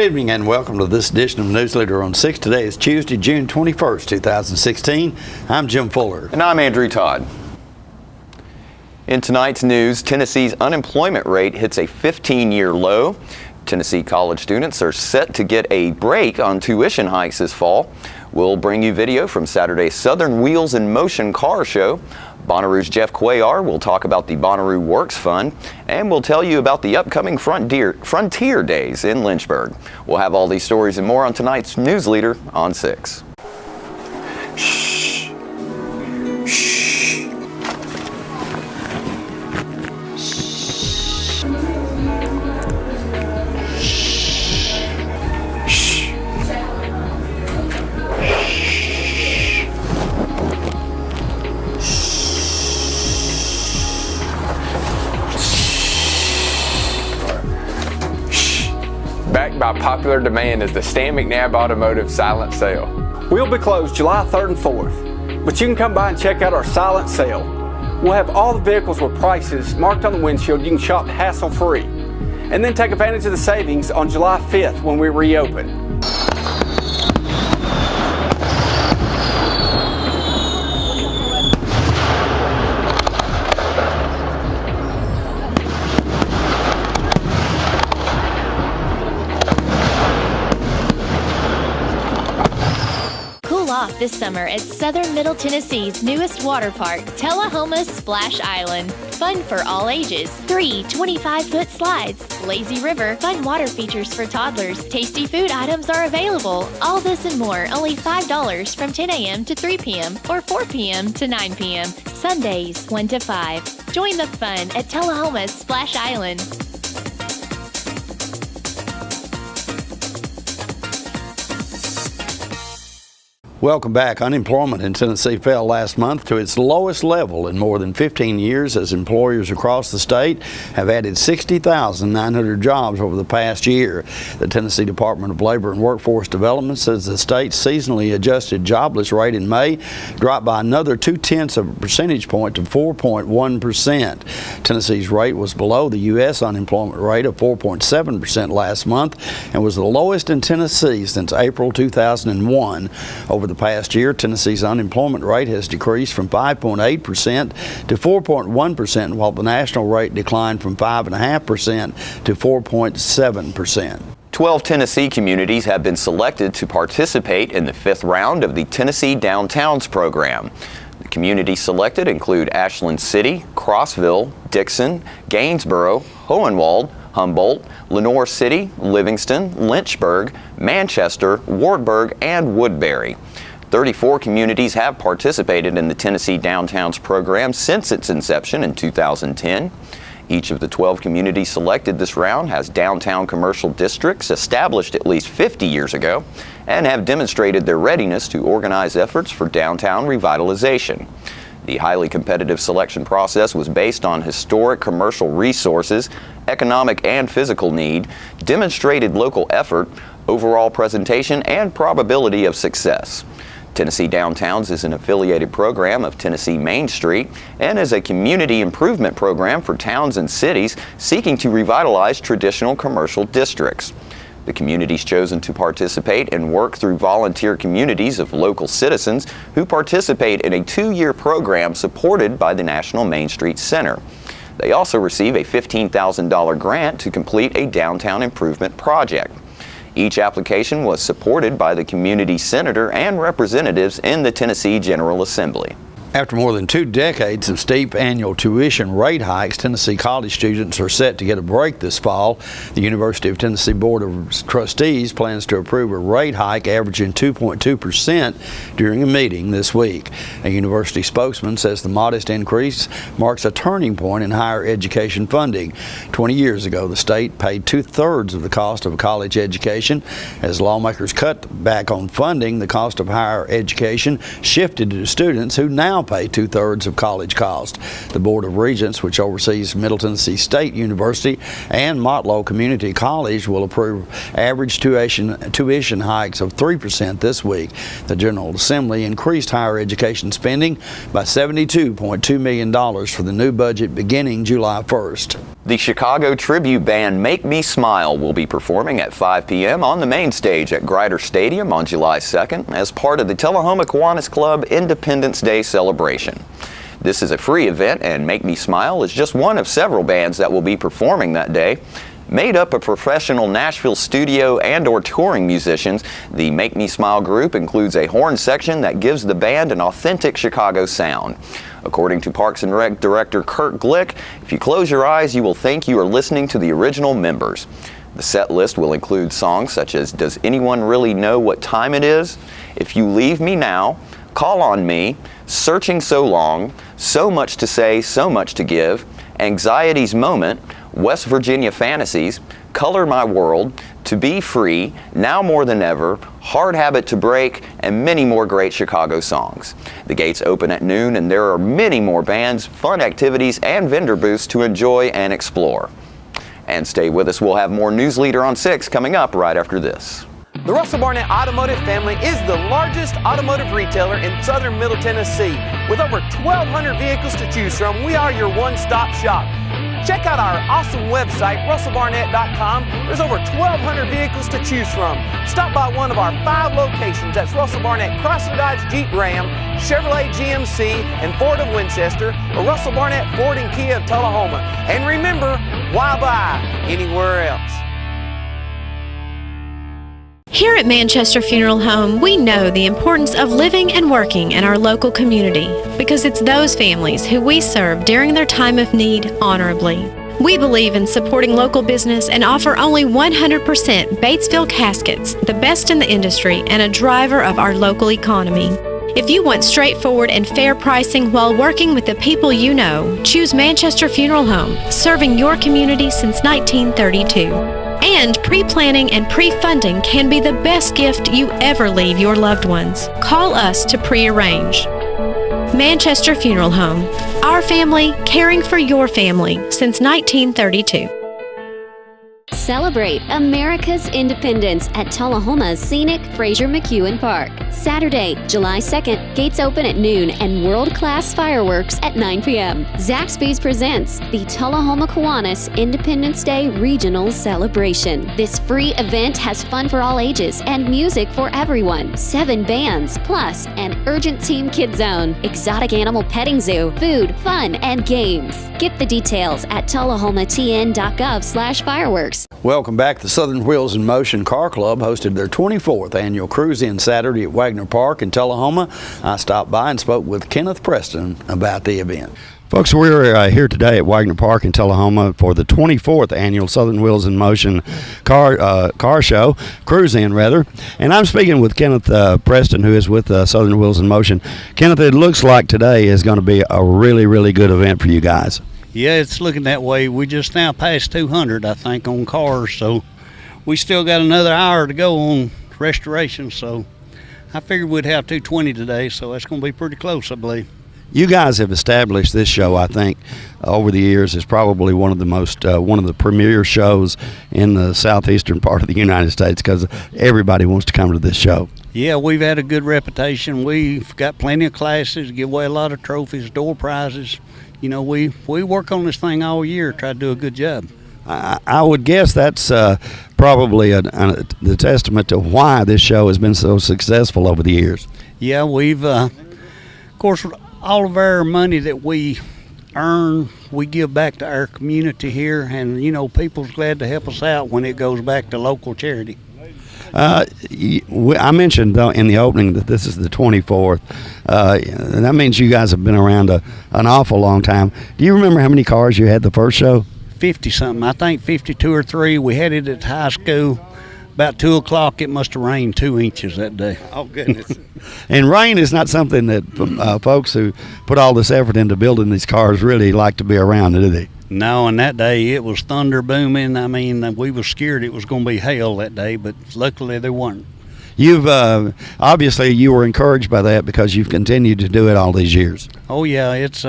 evening and welcome to this edition of Newsleader on 6. Today is Tuesday, June 21st, 2016. I'm Jim Fuller. And I'm Andrew Todd. In tonight's news, Tennessee's unemployment rate hits a 15-year low. Tennessee college students are set to get a break on tuition hikes this fall. We'll bring you video from Saturday's Southern Wheels in Motion car show. Bonnaroo's Jeff Cuellar will talk about the Bonnaroo Works Fund, and we'll tell you about the upcoming Frontier Days in Lynchburg. We'll have all these stories and more on tonight's Newsleader on 6. Shh. Shh. Backed by popular demand is the Stan McNabb Automotive Silent Sale. We'll be closed July 3rd and 4th, but you can come by and check out our silent sale. We'll have all the vehicles with prices marked on the windshield. You can shop hassle-free. And then take advantage of the savings on July 5th when we reopen. Off this summer at Southern Middle Tennessee's newest water park, Tullahoma Splash Island. Fun for all ages. 3 25-foot slides, lazy river, fun water features for toddlers, tasty food items are available. All this and more, only $5 from 10 a.m. to 3 p.m. or 4 p.m. to 9 p.m. Sundays 1 to 5. Join the fun at Tullahoma Splash Island. Welcome back. Unemployment in Tennessee fell last month to its lowest level in more than 15 years as employers across the state have added 60,900 jobs over the past year. The Tennessee Department of Labor and Workforce Development says the state's seasonally adjusted jobless rate in May dropped by another 0.2 of a percentage point to 4.1%. Tennessee's rate was below the U.S. unemployment rate of 4.7% last month and was the lowest in Tennessee since April 2001. Over the past year, Tennessee's unemployment rate has decreased from 5.8% to 4.1%, while the national rate declined from 5.5% to 4.7%. 12 Tennessee communities have been selected to participate in the 5th round of the Tennessee Downtowns program. The communities selected include Ashland City, Crossville, Dixon, Gainesboro, Hohenwald, Humboldt, Lenoir City, Livingston, Lynchburg, Manchester, Wartburg, and Woodbury. 34 communities have participated in the Tennessee Downtowns program since its inception in 2010. Each of the 12 communities selected this round has downtown commercial districts established at least 50 years ago and have demonstrated their readiness to organize efforts for downtown revitalization. The highly competitive selection process was based on historic commercial resources, economic and physical need, demonstrated local effort, overall presentation, and probability of success. Tennessee Downtowns is an affiliated program of Tennessee Main Street and is a community improvement program for towns and cities seeking to revitalize traditional commercial districts. The communities chosen to participate and work through volunteer communities of local citizens who participate in a 2-year program supported by the National Main Street Center. They also receive a $15,000 grant to complete a downtown improvement project. Each application was supported by the community senator and representatives in the Tennessee General Assembly. After more than 2 decades of steep annual tuition rate hikes, Tennessee college students are set to get a break this fall. The University of Tennessee Board of Trustees plans to approve a rate hike averaging 2.2% during a meeting this week. A university spokesman says the modest increase marks a turning point in higher education funding. 20 years ago, the state paid 2/3 of the cost of a college education. As lawmakers cut back on funding, the cost of higher education shifted to students who now pay 2/3 of college cost. The Board of Regents, which oversees Middle Tennessee State University and Motlow Community College, will approve average tuition hikes of 3% this week. The General Assembly increased higher education spending by $72.2 million for the new budget beginning July 1st. The Chicago tribute band Make Me Smile will be performing at 5 p.m. on the main stage at Grider Stadium on July 2nd as part of the Tullahoma Kiwanis Club Independence Day celebration. This is a free event, and Make Me Smile is just one of several bands that will be performing that day. Made up of professional Nashville studio and/or touring musicians, the Make Me Smile group includes a horn section that gives the band an authentic Chicago sound. According to Parks and Rec director Kurt Glick, if you close your eyes, you will think you are listening to the original members. The set list will include songs such as Does Anyone Really Know What Time It Is?, If You Leave Me Now, Call on Me, Searching So Long, So Much to Say, So Much to Give, Anxiety's Moment, West Virginia Fantasies, Color My World, To Be Free, Now More Than Ever, Hard Habit to Break, and many more great Chicago songs. The gates open at noon, and there are many more bands, fun activities, and vendor booths to enjoy and explore. And stay with us, we'll have more Newsleader on 6 coming up right after this. The Russell Barnett Automotive family is the largest automotive retailer in southern Middle Tennessee. With over 1,200 vehicles to choose from, we are your one-stop shop. Check out our awesome website, russellbarnett.com. There's over 1,200 vehicles to choose from. Stop by one of our 5 locations. That's Russell Barnett Chrysler Dodge Jeep Ram, Chevrolet GMC, and Ford of Winchester, or Russell Barnett Ford and Kia of Tullahoma. And remember, why buy anywhere else? Here at Manchester Funeral Home, we know the importance of living and working in our local community because it's those families who we serve during their time of need honorably. We believe in supporting local business and offer only 100% Batesville caskets, the best in the industry and a driver of our local economy. If you want straightforward and fair pricing while working with the people you know, choose Manchester Funeral Home, serving your community since 1932. And pre-planning and pre-funding can be the best gift you ever leave your loved ones. Call us to pre-arrange. Manchester Funeral Home. Our family, caring for your family since 1932. Celebrate America's independence at Tullahoma's scenic Fraser McEwen Park. Saturday, July 2nd, gates open at noon and world-class fireworks at 9 p.m. Zaxby's presents the Tullahoma Kiwanis Independence Day Regional Celebration. This free event has fun for all ages and music for everyone. 7 bands, plus an urgent team kid zone, exotic animal petting zoo, food, fun, and games. Get the details at tullahomatn.gov/fireworks. Welcome back. The Southern Wheels in Motion Car Club hosted their 24th annual cruise-in Saturday at Wagner Park in Tullahoma. I stopped by and spoke with Kenneth Preston about the event. Folks, we're here today at Wagner Park in Tullahoma for the 24th annual Southern Wheels in Motion car show, cruise-in rather. And I'm speaking with Kenneth Preston, who is with Southern Wheels in Motion. Kenneth, it looks like today is going to be a really, really good event for you guys. Yeah, it's looking that way. We just now passed 200, I think, on cars, so we still got another hour to go on restoration, so I figured we'd have 220 today, so that's going to be pretty close, I believe. You guys have established this show, I think, over the years as probably one of the premier shows in the southeastern part of the United States because everybody wants to come to this show. Yeah, we've had a good reputation. We've got plenty of classes, give away a lot of trophies, door prizes. You know, we work on this thing all year, try to do a good job. I would guess that's probably the testament to why this show has been so successful over the years. Yeah, we've, of course, all of our money that we earn, we give back to our community here, and, you know, people's glad to help us out when it goes back to local charity. I mentioned in the opening that this is the 24th. And that means you guys have been around an awful long time. Do you remember how many cars you had the first show? 50-something. I think 52 or 3. We had it at high school. About 2 o'clock, it must have rained 2 inches that day. Oh, goodness. And rain is not something that folks who put all this effort into building these cars really like to be around, do they? No, and that day it was thunder booming. I mean, we were scared it was going to be hail that day, but luckily there weren't. You've obviously you were encouraged by that because you've continued to do it all these years. Oh yeah, it's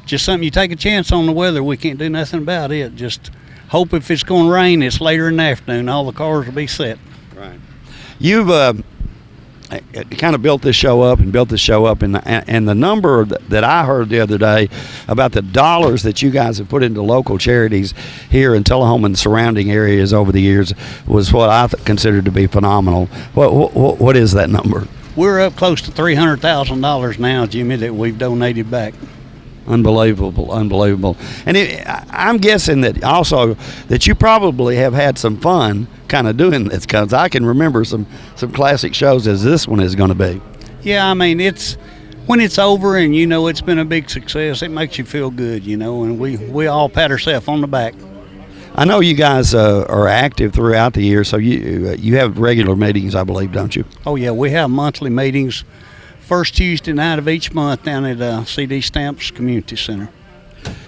just something you take a chance on the weather. We can't do nothing about it. Just hope if it's going to rain, it's later in the afternoon. All the cars will be set. Right. You've kind of built this show up, and the number that I heard the other day about the dollars that you guys have put into local charities here in Tullahoma and surrounding areas over the years was what I considered to be phenomenal. What is that number? We're up close to $300,000 now, Jimmy, that we've donated back. Unbelievable. And I'm guessing that also that you probably have had some fun kind of doing this, because I can remember some classic shows as this one is going to be. Yeah, I mean, when it's over and you know it's been a big success, it makes you feel good, you know, and we all pat ourselves on the back. I know you guys are active throughout the year, so you have regular meetings, I believe, don't you? Oh, yeah, we have monthly meetings first Tuesday night of each month down at CD Stamps Community Center.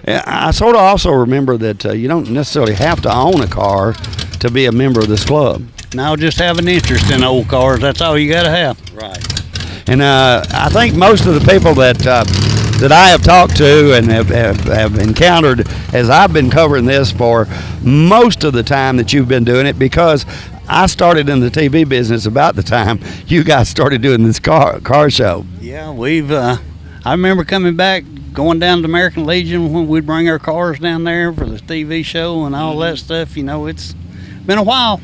I sort of also remember that you don't necessarily have to own a car to be a member of this club. No, just have an interest in old cars. That's all you got to have. Right. And I think most of the people that I have talked to and have encountered as I've been covering this for most of the time that you've been doing it, because I started in the TV business about the time you guys started doing this car show. Yeah, I remember coming back, going down to American Legion when we'd bring our cars down there for the TV show and all that stuff. You know, it's been a while.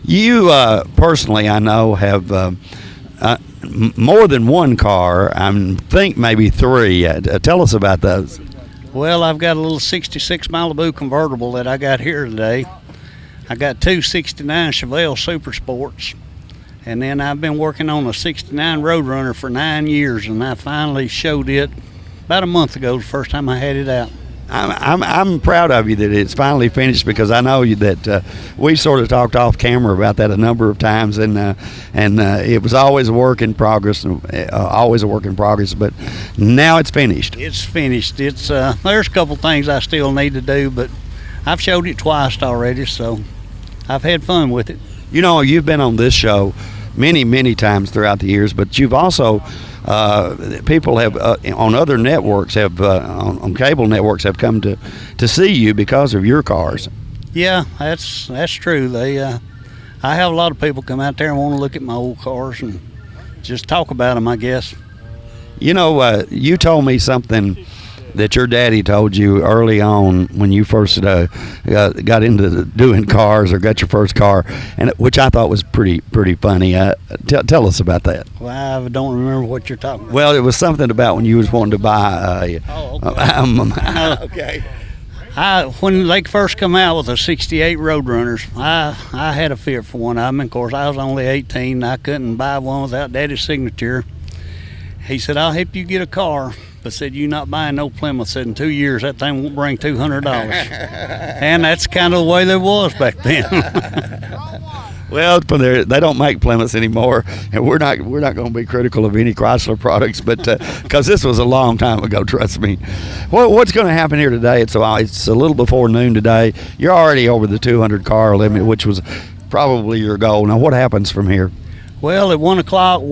You personally, I know, have more than one car. I think maybe three. Tell us about those. Well, I've got a little 66 Malibu convertible that I got here today. I got two 69 Chevelle Super Sports, and then I've been working on a 69 Roadrunner for 9 years, and I finally showed it about a month ago, the first time I had it out. I'm proud of you that it's finally finished, because I know that we sort of talked off camera about that a number of times, and it was always a work in progress, but now it's finished. It's finished. It's there's a couple things I still need to do, but I've showed it twice already, so I've had fun with it. You know, you've been on this show many times throughout the years, but you've also people have on other networks have on cable networks have come to see you because of your cars. Yeah, that's true. I have a lot of people come out there and want to look at my old cars and just talk about them, I guess. You know, you told me something that your daddy told you early on when you first got into doing cars, or got your first car, and which I thought was pretty funny. Tell us about that. Well, I don't remember what you're talking about. Well, it was something about when you was wanting to buy okay. When they first come out with the 68 Roadrunners, I had a fit for one of them. Of course, I was only 18. I couldn't buy one without Daddy's signature. He said, "I'll help you get a car." But said, "You not buying no Plymouth." Said, "In 2 years, that thing won't bring $200. And that's kind of the way there was back then. Well, they don't make Plymouths anymore, and we're not going to be critical of any Chrysler products, but because this was a long time ago, trust me. What's going to happen here today? It's a little before noon today. You're already over the 200 car limit, which was probably your goal. Now, what happens from here? Well, at 1 o'clock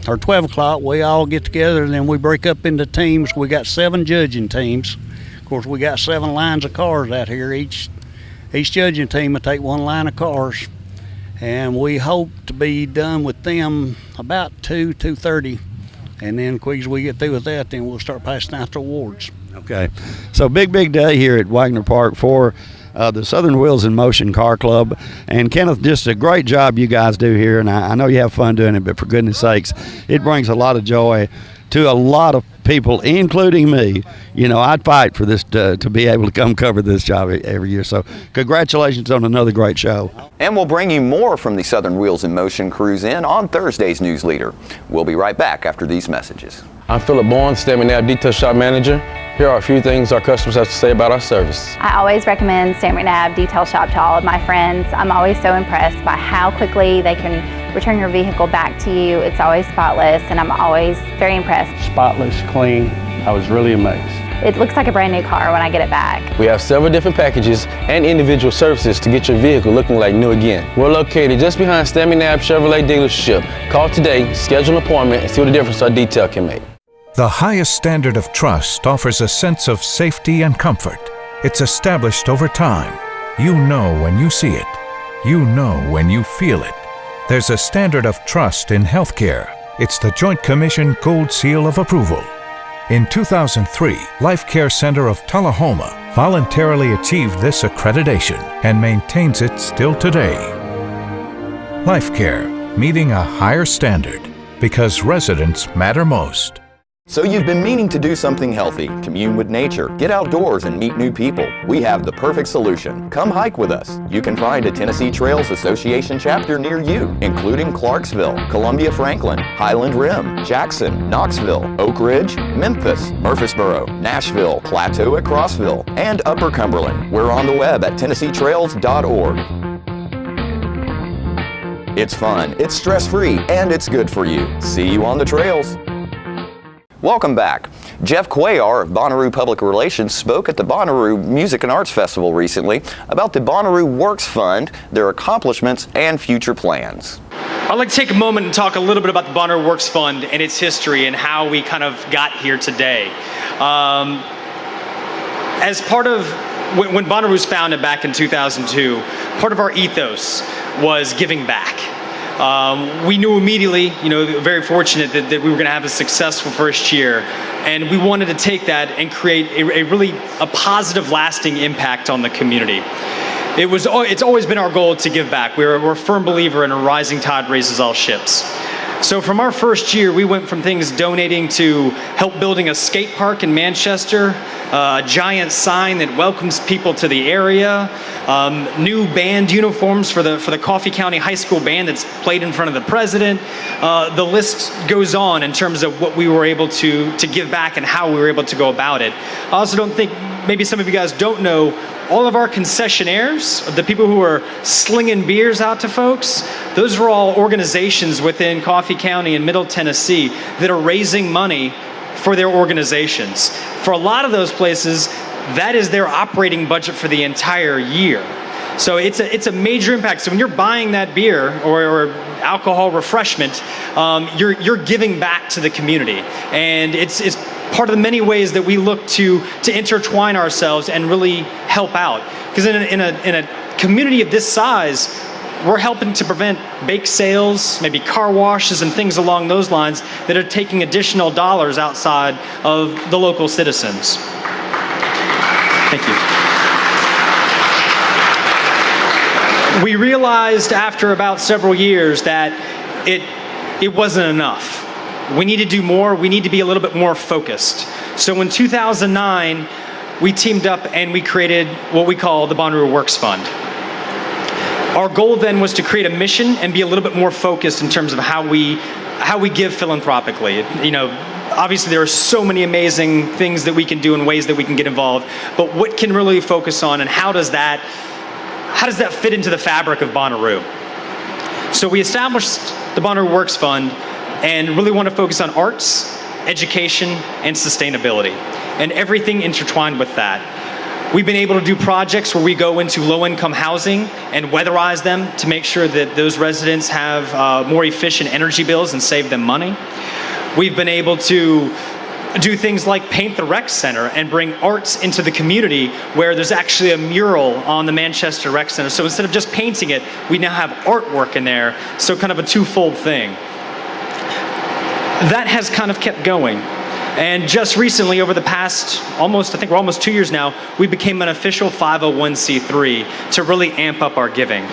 or 12 o'clock, we all get together, and then we break up into teams. We got 7 judging teams. Of course, we got 7 lines of cars out here. Each judging team will take 1 line of cars, and we hope to be done with them about 2:30, and then quick as we get through with that, then we'll start passing out the awards. Okay, so big day here at Wagner Park for the Southern Wheels in Motion Car Club. And Kenneth, just a great job you guys do here, and I know you have fun doing it, but for goodness sakes, it brings a lot of joy to a lot of people, including me. You know, I'd fight for this to be able to come cover this job every year. So congratulations on another great show. And we'll bring you more from the Southern Wheels in Motion Cruise In on Thursday's Newsleader. We'll be right back after these messages. I'm Philip Bourne, Stanley Knapp Detail Shop Manager. Here are a few things our customers have to say about our service. I always recommend Stanley Knapp Detail Shop to all of my friends. I'm always so impressed by how quickly they can return your vehicle back to you. It's always spotless, and I'm always very impressed. Spotless, clean. I was really amazed. It looks like a brand new car when I get it back. We have several different packages and individual services to get your vehicle looking like new again. We're located just behind Stanley Knapp Chevrolet dealership. Call today, schedule an appointment, and see what the difference our detail can make. The highest standard of trust offers a sense of safety and comfort. It's established over time. You know when you see it. You know when you feel it. There's a standard of trust in healthcare. It's the Joint Commission Gold Seal of Approval. In 2003, Life Care Center of Tullahoma voluntarily achieved this accreditation and maintains it still today. Life Care, meeting a higher standard because residents matter most. So you've been meaning to do something healthy, commune with nature, get outdoors and meet new people. We have the perfect solution. Come hike with us. You can find a Tennessee Trails Association chapter near you, including Clarksville, Columbia Franklin, Highland Rim, Jackson, Knoxville, Oak Ridge, Memphis, Murfreesboro, Nashville, Plateau at Crossville, and Upper Cumberland. We're on the web at TennesseeTrails.org. It's fun, it's stress-free, and it's good for you. See you on the trails. Welcome back. Jeff Cuellar of Bonnaroo Public Relations spoke at the Bonnaroo Music and Arts Festival recently about the Bonnaroo Works Fund, their accomplishments, and future plans. I'd like to take a moment and talk a little bit about the Bonnaroo Works Fund and its history and how we kind of got here today. As part of, when Bonnaroo was founded back in 2002, part of our ethos was giving back. We knew immediately, very fortunate that we were going to have a successful first year, and we wanted to take that and create a positive, lasting impact on the community. It's always been our goal to give back. We're a firm believer in a rising tide raises all ships. So from our first year, we went from things donating to help building a skate park in Manchester, a giant sign that welcomes people to the area, new band uniforms for the Coffee County High School band that's played in front of the president. The list goes on in terms of what we were able to give back and how we were able to go about it. I also don't think, maybe some of you guys don't know, all of our concessionaires, the people who are slinging beers out to folks, those are all organizations within Coffee County and Middle Tennessee that are raising money for their organizations. For a lot of those places, that is their operating budget for the entire year. So it's a major impact. So when you're buying that beer or alcohol refreshment, you're giving back to the community, and it's part of the many ways that we look to intertwine ourselves and really help out. Because in a community of this size, we're helping to prevent bake sales, maybe car washes and things along those lines that are taking additional dollars outside of the local citizens. Thank you. We realized after about several years that it wasn't enough. We need to do more. We need to be a little bit more focused. So in 2009, we teamed up and we created what we call the Bonnaroo Works Fund. Our goal then was to create a mission and be a little bit more focused in terms of how we give philanthropically. Obviously there are so many amazing things that we can do and ways that we can get involved, but what can really focus on, and how does that fit into the fabric of Bonnaroo? So we established the Bonnaroo Works Fund and really want to focus on arts, education, and sustainability, and everything intertwined with that. We've been able to do projects where we go into low-income housing and weatherize them to make sure that those residents have more efficient energy bills and save them money. We've been able to do things like paint the rec center and bring arts into the community, where there's actually a mural on the Manchester Rec Center. So instead of just painting it, we now have artwork in there, so kind of a twofold thing. That has kind of kept going. And just recently, over the past I think we're almost 2 years now, we became an official 501c3 to really amp up our giving.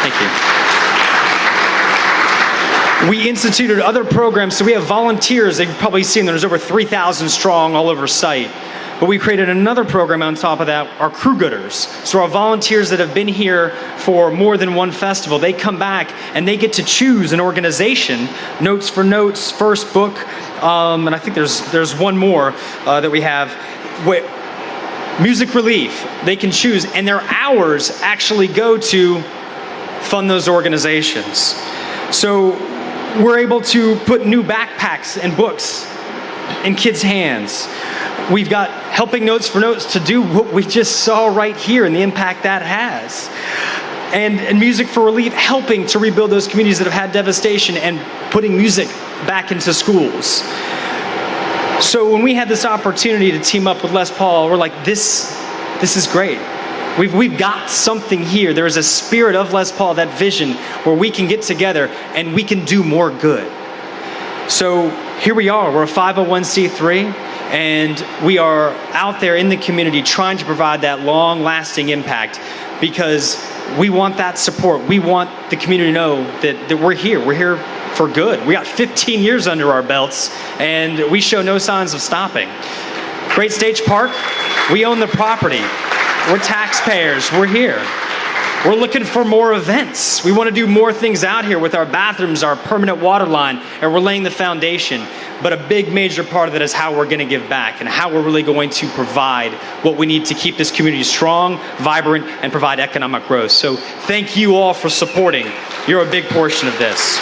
Thank you. We instituted other programs, so we have volunteers. They've probably seen there's over 3,000 strong all over site. But we created another program on top of that, our crew gooders. So our volunteers that have been here for more than one festival, they come back and they get to choose an organization, Notes for Notes, First Book, and I think there's one more that we have, Music Relief. They can choose, and their hours actually go to fund those organizations. So we're able to put new backpacks and books in kids' hands. We've got Helping Notes for Notes to do what we just saw right here and the impact that has. And Music for Relief, helping to rebuild those communities that have had devastation and putting music back into schools. So when we had this opportunity to team up with Les Paul, we're like, this is great. We've got something here. There is a spirit of Les Paul, that vision where we can get together and we can do more good. So here we are. We're a 501c3, and we are out there in the community trying to provide that long-lasting impact because we want that support. We want the community to know that we're here. We're here for good. We got 15 years under our belts, and we show no signs of stopping. Great Stage Park, we own the property. We're taxpayers. We're here. We're looking for more events. We want to do more things out here with our bathrooms, our permanent water line, and we're laying the foundation. But a big major part of that is how we're going to give back and how we're really going to provide what we need to keep this community strong, vibrant, and provide economic growth. So thank you all for supporting. You're a big portion of this.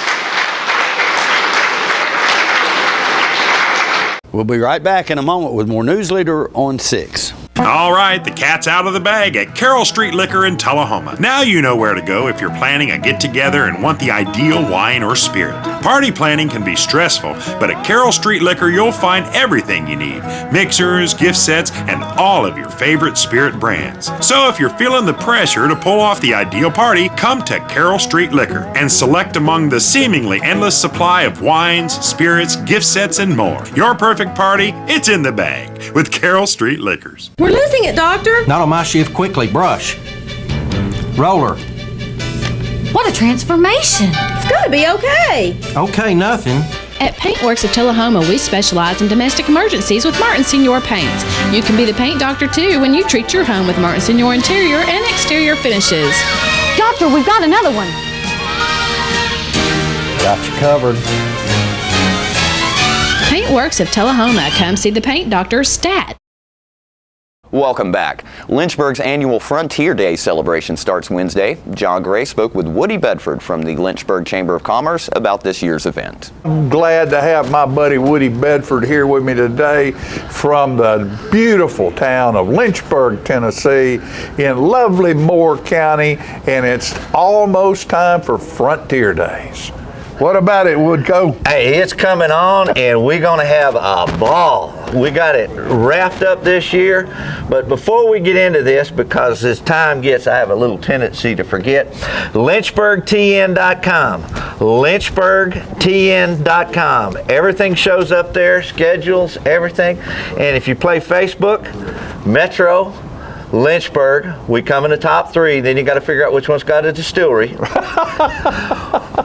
We'll be right back in a moment with more Newsleader on 6. All right, the cat's out of the bag at Carroll Street Liquor in Tullahoma. Now you know where to go if you're planning a get-together and want the ideal wine or spirit. Party planning can be stressful, but at Carroll Street Liquor you'll find everything you need. Mixers, gift sets, and all of your favorite spirit brands. So if you're feeling the pressure to pull off the ideal party, come to Carroll Street Liquor and select among the seemingly endless supply of wines, spirits, gift sets, and more. Your perfect party, it's in the bag with Carroll Street Liquors. We're losing it, Doctor. Not on my shift. Quickly, brush. Roller. What a transformation. It's gonna be okay. Okay, nothing. At Paintworks of Tullahoma, we specialize in domestic emergencies with Martin Senior Paints. You can be the paint doctor too when you treat your home with Martin Senior interior and exterior finishes. Doctor, we've got another one. Got you covered. Paintworks of Tullahoma. Come see the paint doctor, Stat. Welcome back. Lynchburg's annual Frontier Day celebration starts Wednesday. John Gray spoke with Woody Bedford from the Lynchburg Chamber of Commerce about this year's event. I'm glad to have my buddy Woody Bedford here with me today from the beautiful town of Lynchburg, Tennessee, in lovely Moore County, and it's almost time for Frontier Days. What about it, Woodco? Hey, it's coming on, and we're going to have a ball. We got it wrapped up this year, but before we get into this, because as time gets, I have a little tendency to forget, lynchburgtn.com. lynchburgtn.com. Everything shows up there, schedules, everything. And if you play Facebook, Metro, Lynchburg, we come in the top 3, then you got to figure out which one's got a distillery.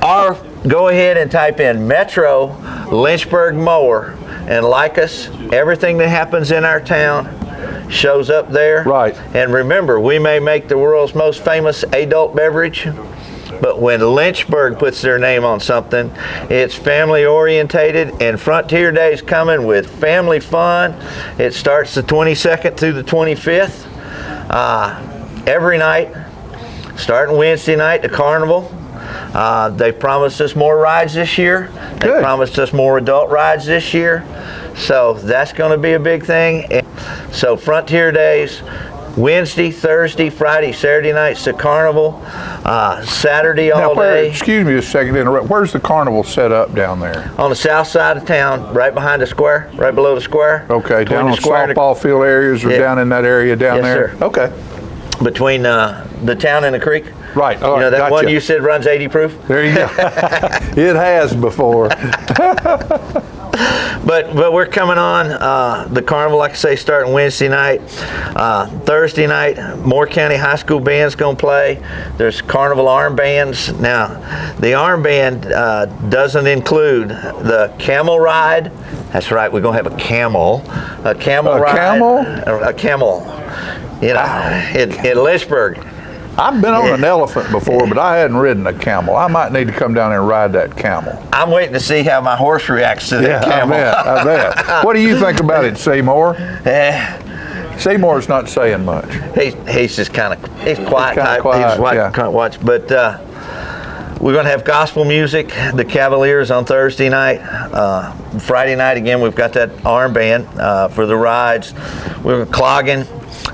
Or go ahead and type in Metro Lynchburg Mower and like us. Everything that happens in our town shows up there. Right. And remember, we may make the world's most famous adult beverage, but when Lynchburg puts their name on something, it's family orientated, and Frontier Day's coming with family fun. It starts the 22nd through the 25th. Every night, starting Wednesday night, the carnival. They promised us more rides this year. They promised us more adult rides this year. So that's going to be a big thing. So Frontier Days, Wednesday, Thursday, Friday, Saturday nights, the carnival. Saturday all day. Excuse me a second to interrupt. Where's the carnival set up down there? On the south side of town, right behind the square, right below the square. Okay, down on softball field areas or down in that area down there? Sir. Okay. Between the town and the creek. Right. You know that one you said runs 80 proof? There you go. It has before. But we're coming on the carnival, like I say, starting Wednesday night. Thursday night, Moore County High School band's going to play. There's carnival arm bands. Now, the arm band doesn't include the camel ride. That's right, we're going to have a camel. A camel ride. A camel? You know, in Lynchburg. I've been on an elephant before, but I hadn't ridden a camel. I might need to come down there and ride that camel. I'm waiting to see how my horse reacts to that camel. I bet. What do you think about it, Seymour? Seymour's not saying much. He's just kind of, he's quiet type. Quiet, He's can't watch. But we're going to have gospel music, the Cavaliers on Thursday night. Friday night, again, we've got that armband for the rides. We're clogging.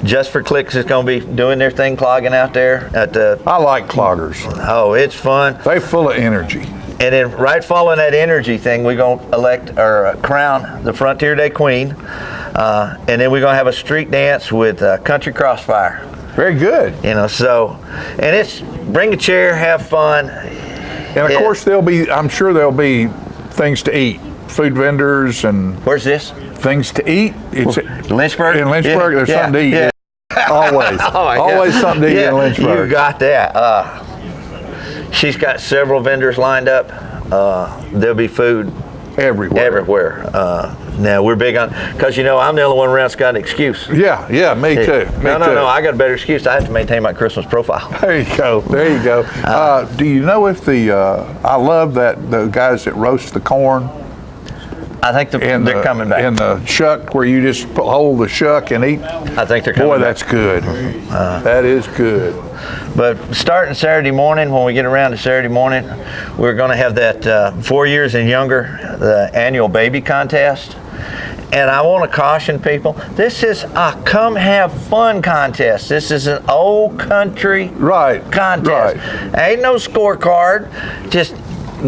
Just for Clicks is going to be doing their thing, clogging out there at the. I like cloggers. Oh, it's fun. They're full of energy. And then right following that energy thing, we're going to elect or crown the Frontier Day Queen, and then we're going to have a street dance with Country Crossfire. Very good. You know, so, and it's bring a chair, have fun. And of course, I'm sure there'll be things to eat. Food vendors and. Where's this? Things to eat. It's Lynchburg? In Lynchburg, there's something to eat. Yeah. Always. Always something to eat in Lynchburg. You got that. She's got several vendors lined up. There'll be food everywhere. Now we're big on, because you know I'm the only one around that's got an excuse. Yeah, me too. No, I got a better excuse. I have to maintain my Christmas profile. There you go. Do you know if I love that the guys that roast the corn. I think they're coming back. In the shuck, where you just hold the shuck and eat. I think they're coming back. Boy, that's good. That is good. But starting Saturday morning, when we get around to Saturday morning, we're going to have that 4 years and younger, the annual baby contest. And I want to caution people, this is a come have fun contest. This is an old country contest. Ain't no scorecard. Just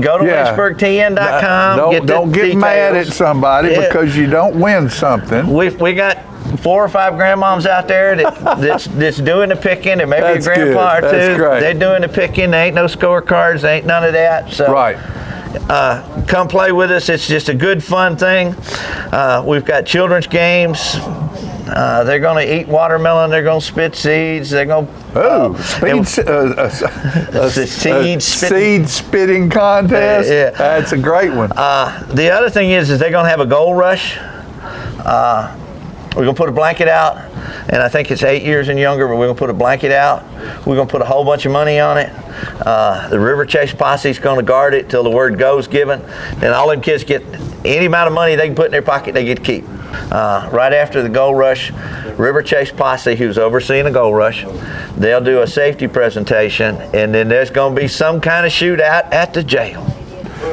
go to LynchburgTN.com. Don't get mad at somebody because you don't win something. We got 4 or 5 grandmoms out there that's doing the picking, and maybe a grandpa or two. That's great. They're doing the picking. There ain't no scorecards. There ain't none of that. So come play with us. It's just a good, fun thing. We've got children's games. They're going to eat watermelon. They're going to spit seeds. They're going to seed spitting contest. That's a great one. The other thing is they're going to have a gold rush. We're going to put a blanket out, and I think it's 8 years and younger, but we're going to put a blanket out. We're going to put a whole bunch of money on it. The River Chase Posse is going to guard it till the word go's given. And all them kids get any amount of money they can put in their pocket, they get to keep. Right after the gold rush, River Chase Posse, who's overseeing the gold rush, they'll do a safety presentation, and then there's going to be some kind of shootout at the jail.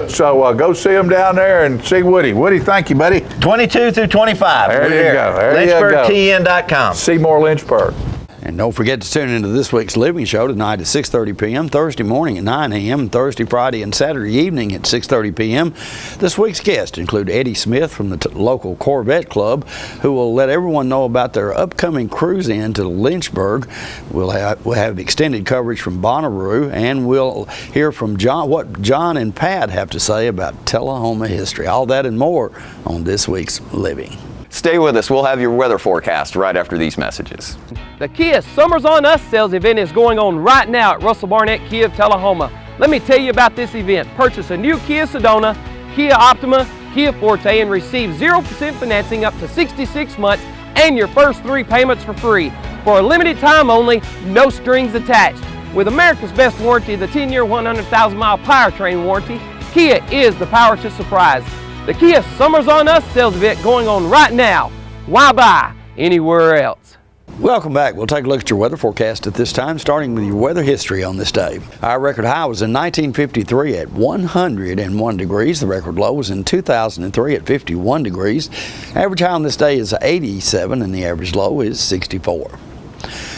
So go see them down there and see Woody. Woody, thank you, buddy. 22 through 25. There you go. LynchburgTN.com. See more Lynchburg. And don't forget to tune into this week's Living Show tonight at 6:30 p.m., Thursday morning at 9 a.m., Thursday, Friday, and Saturday evening at 6:30 p.m. This week's guests include Eddie Smith from the local Corvette Club, who will let everyone know about their upcoming cruise in to Lynchburg. We'll have extended coverage from Bonnaroo, and we'll hear from what John and Pat have to say about Tullahoma history. All that and more on this week's Living. Stay with us. We'll have your weather forecast right after these messages. The Kia Summers on Us sales event is going on right now at Russell Barnett Kia of Tullahoma. Let me tell you about this event. Purchase a new Kia Sedona, Kia Optima, Kia Forte, and receive 0% financing up to 66 months and your first 3 payments for free. For a limited time only, no strings attached. With America's best warranty, the 10-year, 100,000-mile powertrain warranty, Kia is the power to surprise. The Kia Summers on Us sales event going on right now. Why buy anywhere else? Welcome back. We'll take a look at your weather forecast at this time, starting with your weather history on this day. Our record high was in 1953 at 101 degrees. The record low was in 2003 at 51 degrees. Average high on this day is 87 and the average low is 64.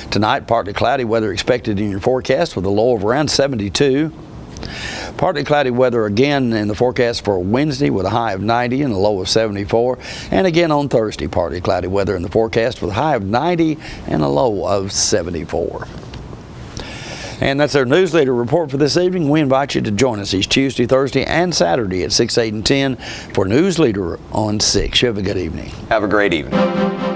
Tonight, partly cloudy weather expected in your forecast with a low of around 72. Partly cloudy weather again in the forecast for Wednesday with a high of 90 and a low of 74. And again on Thursday, partly cloudy weather in the forecast with a high of 90 and a low of 74. And that's our Newsleader report for this evening. We invite you to join us each Tuesday, Thursday, and Saturday at 6, 8, and 10 for Newsleader on 6. You have a good evening. Have a great evening.